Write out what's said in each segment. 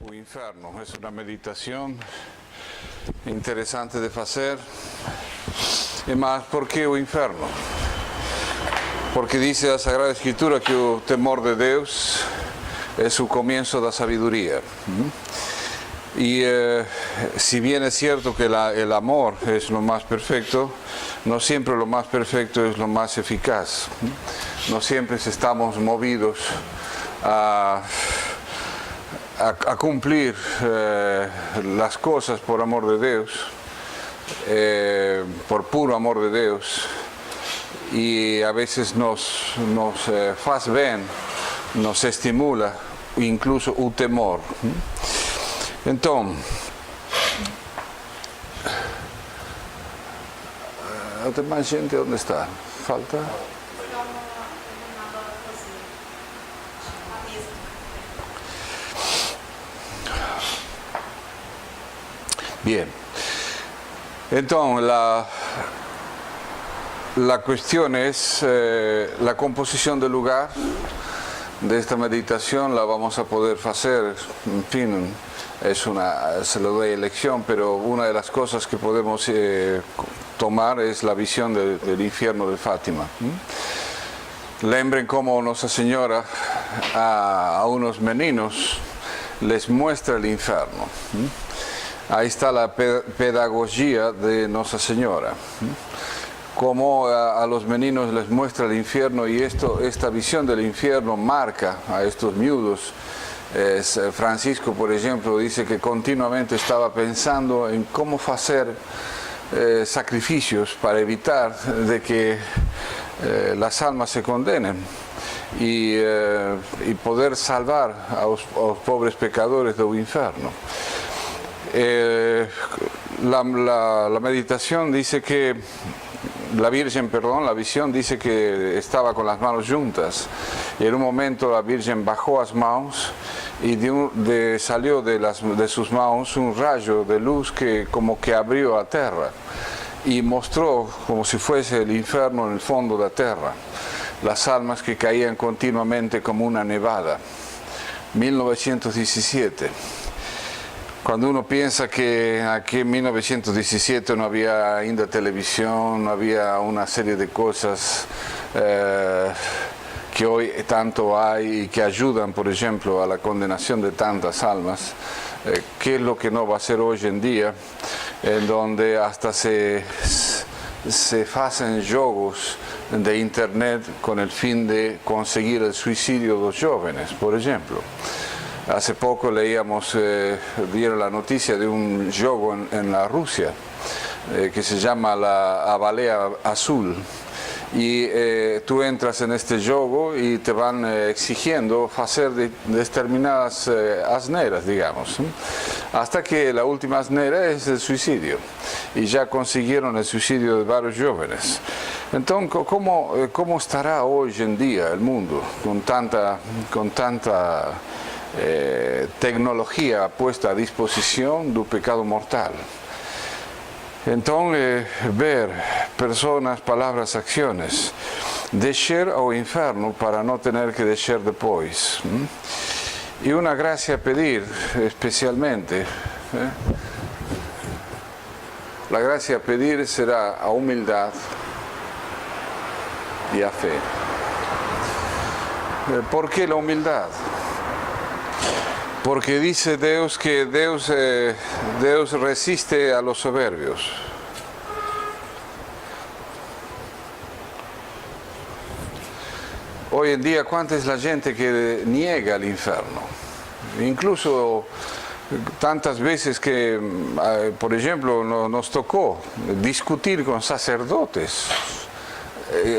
o inferno. Es una meditación interessante de fazer. Mas por que o inferno? Porque dice la Sagrada Escritura que o temor de Deus es o comienzo da sabiduría. Y si bien es cierto que el amor es lo más perfecto, no siempre lo más perfecto es lo más eficaz. No siempre estamos movidos a cumplir las cosas por amor de Dios, por puro amor de Dios, y a veces nos faz bien, nos estimula incluso o temor. Então, a demais gente onde está? Falta? Bien. Entonces, la cuestión es la composición del lugar de esta meditación. La vamos a poder hacer, en fin, se lo doy elección, pero una de las cosas que podemos tomar es la visión del infierno de Fátima. Lembren cómo Nuestra Señora a unos meninos les muestra el infierno. Ahí está la pedagogía de Nuestra Señora. Cómo a los meninos les muestra el infierno, y esta visión del infierno marca a estos miudos. Francisco, por ejemplo, dice que continuamente estaba pensando en cómo hacer sacrificios para evitar de que las almas se condenen y poder salvar a los pobres pecadores del infierno. La meditación dice que la visión dice que estaba con las manos juntas, y en un momento la Virgen bajó las manos y salió de sus manos un rayo de luz que como que abrió la tierra y mostró como si fuese el infierno en el fondo de la tierra, las almas que caían continuamente como una nevada. 1917. Cuando uno piensa que aquí en 1917 no había ainda televisión, no había una serie de cosas que hoy tanto hay y que ayudan, por ejemplo, a la condenación de tantas almas, ¿qué es lo que no va a ser hoy en día? En donde hasta se hacen juegos de internet con el fin de conseguir el suicidio de los jóvenes, por ejemplo. Hace poco dieron la noticia de un juego en la Rusia que se llama la Balea Azul, y tú entras en este juego y te van exigiendo hacer determinadas asneras, digamos, hasta que la última asnera es el suicidio, y ya consiguieron el suicidio de varios jóvenes. Entonces, ¿cómo estará hoy en día el mundo con tanta tecnología puesta a disposición del pecado mortal? Entonces, ver personas, palabras, acciones, descer ao inferno para no tener que descer después. Y una gracia a pedir especialmente. La gracia a pedir será a humildad y a fe. ¿Por qué la humildad? Porque dice Dios que Dios resiste a los soberbios. Hoy en día, ¿cuánta es la gente que niega el infierno? Incluso tantas veces que, por ejemplo, nos tocó discutir con sacerdotes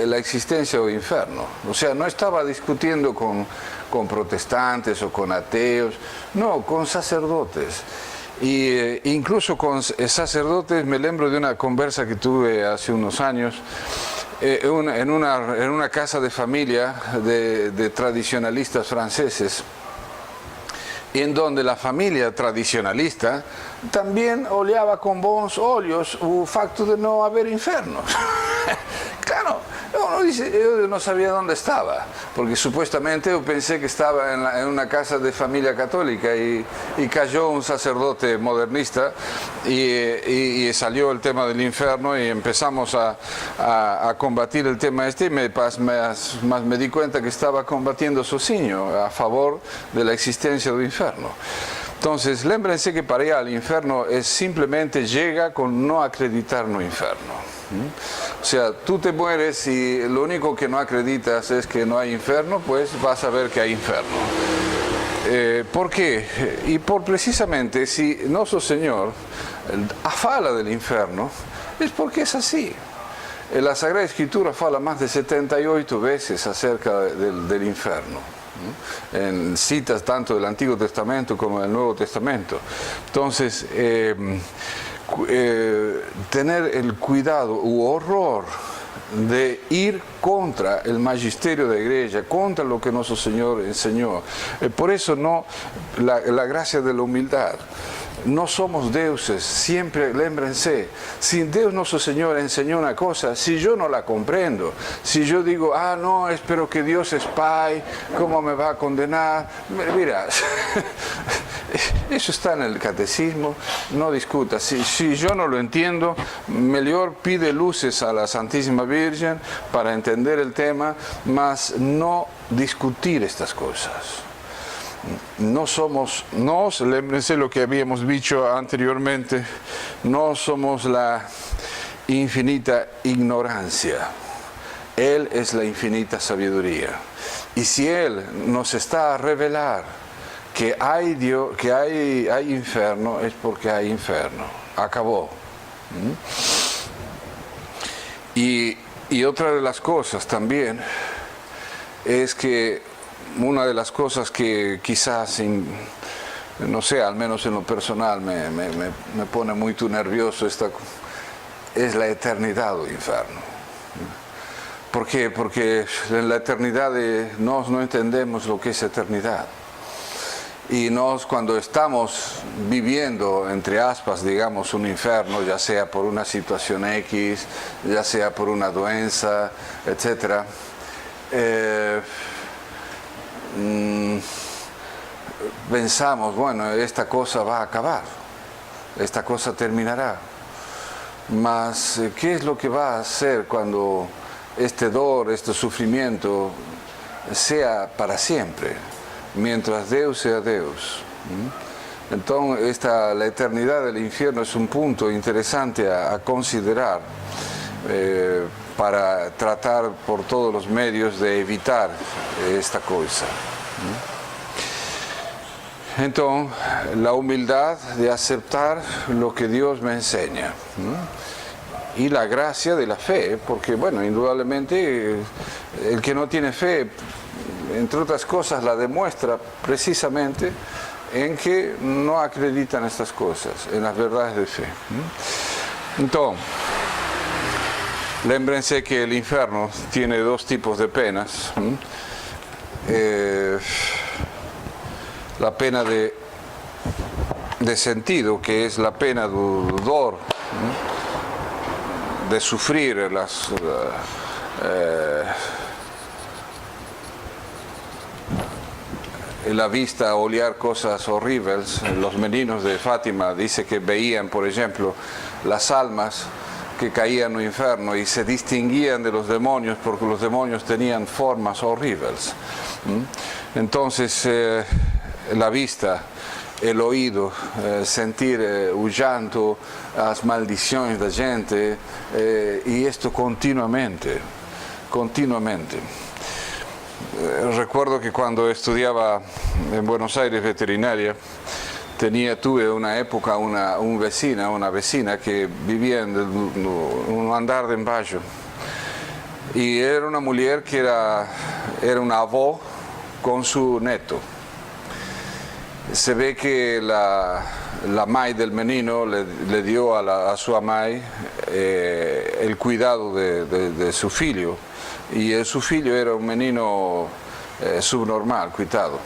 la existencia del infierno. O sea, no estaba discutiendo con protestantes o con ateos, no, con sacerdotes. Y incluso con sacerdotes, me lembro de una conversa que tuve hace unos años en una casa de familia de tradicionalistas franceses, en donde la familia tradicionalista también oleaba con buenos óleos el facto de no haber infierno. Claro, uno yo no sabía dónde estaba, porque supuestamente yo pensé que estaba en una casa de familia católica y cayó un sacerdote modernista y salió el tema del infierno y empezamos a combatir el tema este y más me di cuenta que estaba combatiendo Socinho a favor de la existencia del infierno. Entonces, lembrense que para ir al infierno es simplemente llega con no acreditar no infierno. O sea, tú te mueres y lo único que no acreditas es que no hay infierno, pues vas a ver que hay infierno. ¿Por qué? Y por precisamente si nuestro Señor fala del infierno, es porque es así. La Sagrada Escritura fala más de 78 veces acerca del infierno, en citas tanto del Antiguo Testamento como del Nuevo Testamento. Entonces, tener el cuidado u horror de ir contra el magisterio de la iglesia, contra lo que nuestro Señor enseñó. Por eso la gracia de la humildad. No somos dioses, siempre lémbrense, si Dios nuestro Señor enseñó una cosa, si yo no la comprendo, si yo digo, no, espero que Dios es Pai, ¿cómo me va a condenar? Mira, eso está en el catecismo, no discuta, si yo no lo entiendo, mejor pide luces a la Santísima Virgen para entender el tema, mas no discutir estas cosas. No somos, lémbrense lo que habíamos dicho anteriormente, no somos la infinita ignorancia, Él es la infinita sabiduría. Y si Él nos está a revelar que hay Dios, que hay infierno, es porque hay infierno, acabó. Y otra de las cosas también es que una de las cosas que quizás, no sé, al menos en lo personal me pone muy nervioso es la eternidad del infierno. ¿Por qué? Porque en la eternidad no entendemos lo que es eternidad. Y cuando estamos viviendo, entre aspas, digamos, un infierno, ya sea por una situación X, ya sea por una doença, etc., pensamos, bueno, esta cosa va a acabar, esta cosa terminará. Mas, ¿qué es lo que va a hacer cuando este dolor, este sufrimiento sea para siempre? Mientras Dios sea Dios. Entonces, la eternidad del infierno es un punto interesante a considerar para tratar por todos los medios de evitar esta cosa. Entonces, la humildad de aceptar lo que Dios me enseña. Y la gracia de la fe, porque, bueno, indudablemente el que no tiene fe, entre otras cosas, la demuestra precisamente en que no acredita en estas cosas, en las verdades de fe. Entonces, lémbrense que el infierno tiene dos tipos de penas. La pena de sentido, que es la pena de dolor, de sufrir la vista, olear cosas horribles. Los meninos de Fátima dice que veían, por ejemplo, las almas que caían en el infierno y se distinguían de los demonios porque los demonios tenían formas horribles. Entonces, la vista, el oído, sentir el llanto, las maldiciones de la gente, y esto continuamente. Recuerdo que cuando estudiaba en Buenos Aires veterinaria, tuve una época una vecina que vivía en un andar de embaixo, y era una mujer que era una avó con su neto. Se ve que la mãe del menino le dio a su mãe el cuidado de su filho, y su filho era un menino subnormal, coitado.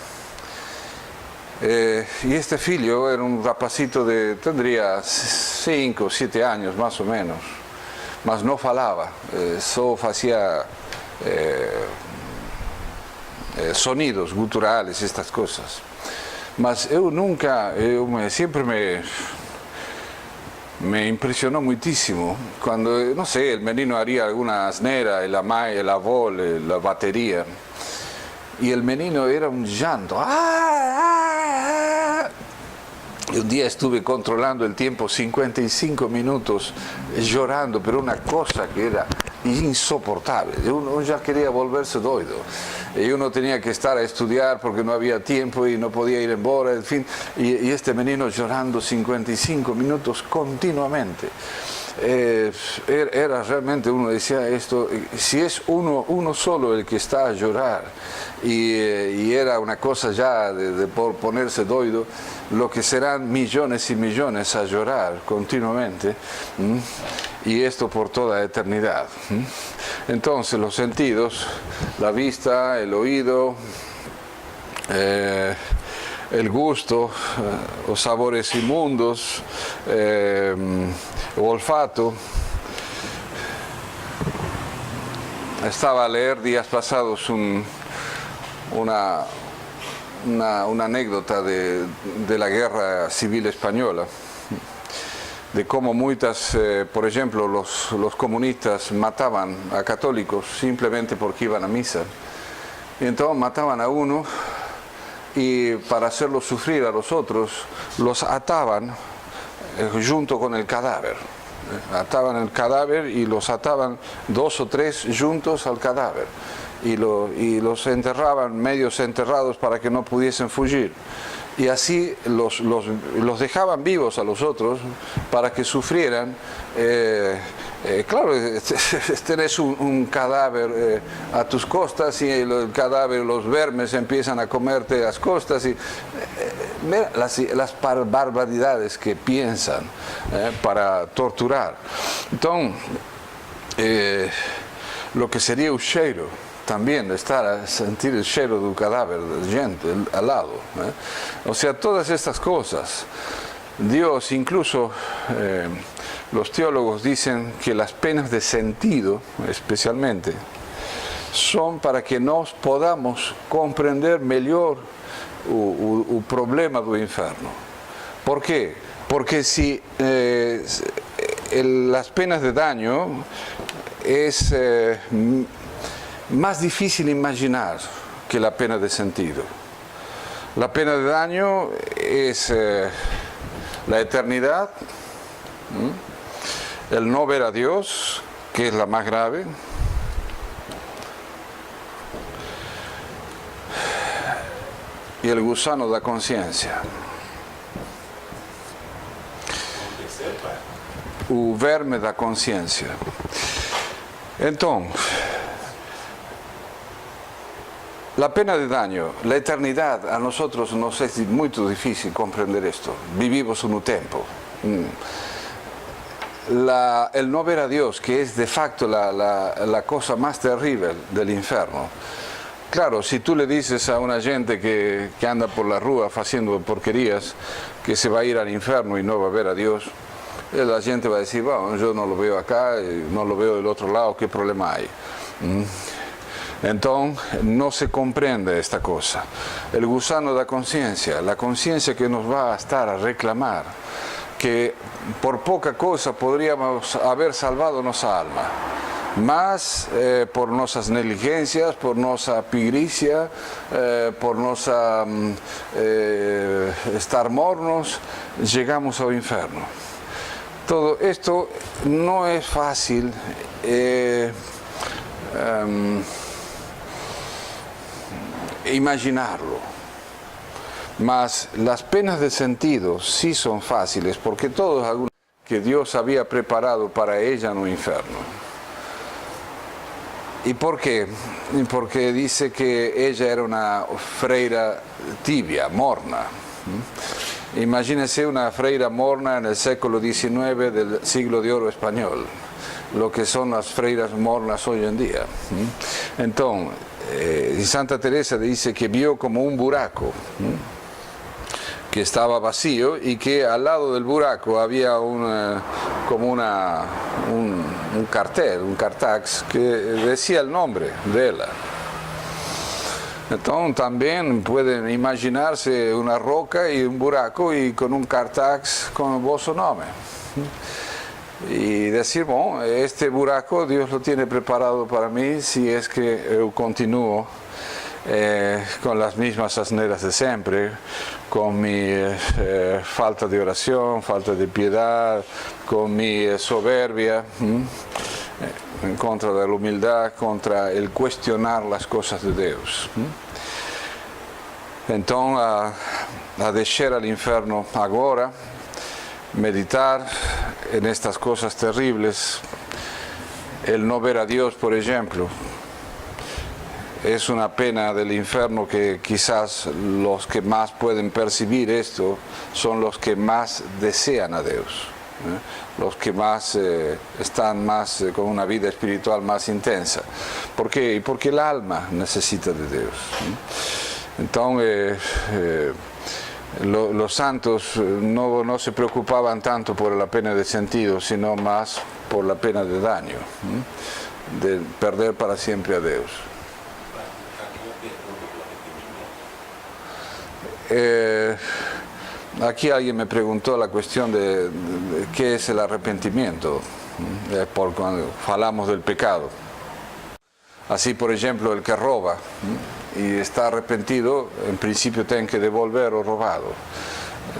Y este filho era un rapacito tendría 5 o 7 años más o menos, mas no falaba, solo hacía sonidos guturales, estas cosas. Mas siempre me impresionó muchísimo cuando, no sé, el menino haría alguna asnera, el avó, la batería, y el menino era un llanto. Y un día estuve controlando el tiempo 55 minutos llorando, pero una cosa que era insoportable. Uno ya quería volverse doido. Y uno tenía que estar a estudiar porque no había tiempo y no podía ir en bola, en fin. Y este menino llorando 55 minutos continuamente. Era realmente, uno decía esto, si es uno solo el que está a llorar, y era una cosa ya de por ponerse doido, lo que serán millones y millones a llorar continuamente, y esto por toda eternidad. Entonces los sentidos, la vista, el oído, el gusto, los sabores inmundos, el olfato. Estaba a leer días pasados una anécdota de la guerra civil española, de cómo muchas, por ejemplo, los comunistas mataban a católicos simplemente porque iban a misa. Y entonces mataban a uno, y para hacerlo sufrir a los otros, los ataban junto con el cadáver. Ataban el cadáver y los ataban 2 o 3 juntos al cadáver. Y los enterraban medios enterrados para que no pudiesen fugir. Y así los dejaban vivos a los otros para que sufrieran. Claro, tenés un cadáver a tus costas, y el cadáver, los vermes empiezan a comerte las costas, y las barbaridades que piensan para torturar. Entonces, lo que sería un cheiro también, estar a sentir el cheiro de un cadáver de gente al lado. O sea, todas estas cosas, Dios, incluso los teólogos dicen que las penas de sentido, especialmente, son para que nos podamos comprender mejor el problema del infierno. ¿Por qué? Porque si las penas de daño es más difícil imaginar que la pena de sentido. La pena de daño es la eternidad, el no ver a Dios, que es la más grave, y el gusano da conciencia. O verme da conciencia. Entonces, la pena de daño, la eternidad, a nosotros nos es muy difícil comprender esto. Vivimos en un tiempo. El no ver a Dios, que es de facto la cosa más terrible del infierno. Claro, si tú le dices a una gente que anda por la rúa haciendo porquerías, que se va a ir al infierno y no va a ver a Dios, la gente va a decir, bueno, yo no lo veo acá, no lo veo del otro lado, ¿qué problema hay? Entonces, no se comprende esta cosa. El gusano da conciencia, la conciencia que nos va a estar a reclamar, que por poca cosa podríamos haber salvado nuestra alma, mas por nuestras negligencias, por nuestra pigricia, por nuestra estar mornos, llegamos al infierno. Todo esto no es fácil imaginarlo, mas las penas de sentido sí son fáciles, porque todos algunos que Dios había preparado para ella en un infierno. ¿Y por qué? Porque dice que ella era una freira tibia, morna. Imagínense una freira morna en el siglo XIX del siglo de oro español, lo que son las freiras mornas hoy en día. Entonces, Santa Teresa dice que vio como un buraco que estaba vacío, y que al lado del buraco había un cartel, un cartax que decía el nombre de ella. Entonces también pueden imaginarse una roca y un buraco y con un cartax con el vuestro nombre. Y decir, bueno, este buraco Dios lo tiene preparado para mí si es que yo continúo con las mismas asneras de siempre, con mi falta de oración, falta de piedad, con mi soberbia, en contra de la humildad, contra el cuestionar las cosas de Dios. Entonces, a descer al inferno ahora, meditar en estas cosas terribles, el no ver a Dios, por ejemplo, es una pena del infierno que quizás los que más pueden percibir esto son los que más desean a Dios, los que más están más con una vida espiritual más intensa. ¿Por qué? Porque el alma necesita de Dios. Entonces, los santos no se preocupaban tanto por la pena de sentido, sino más por la pena de daño, de perder para siempre a Dios. Aquí alguien me preguntó la cuestión de qué es el arrepentimiento, por cuando hablamos del pecado. Así, por ejemplo, el que roba y está arrepentido, en principio tiene que devolver lo robado.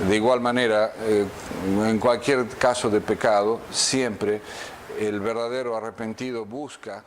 De igual manera, en cualquier caso de pecado, siempre el verdadero arrepentido busca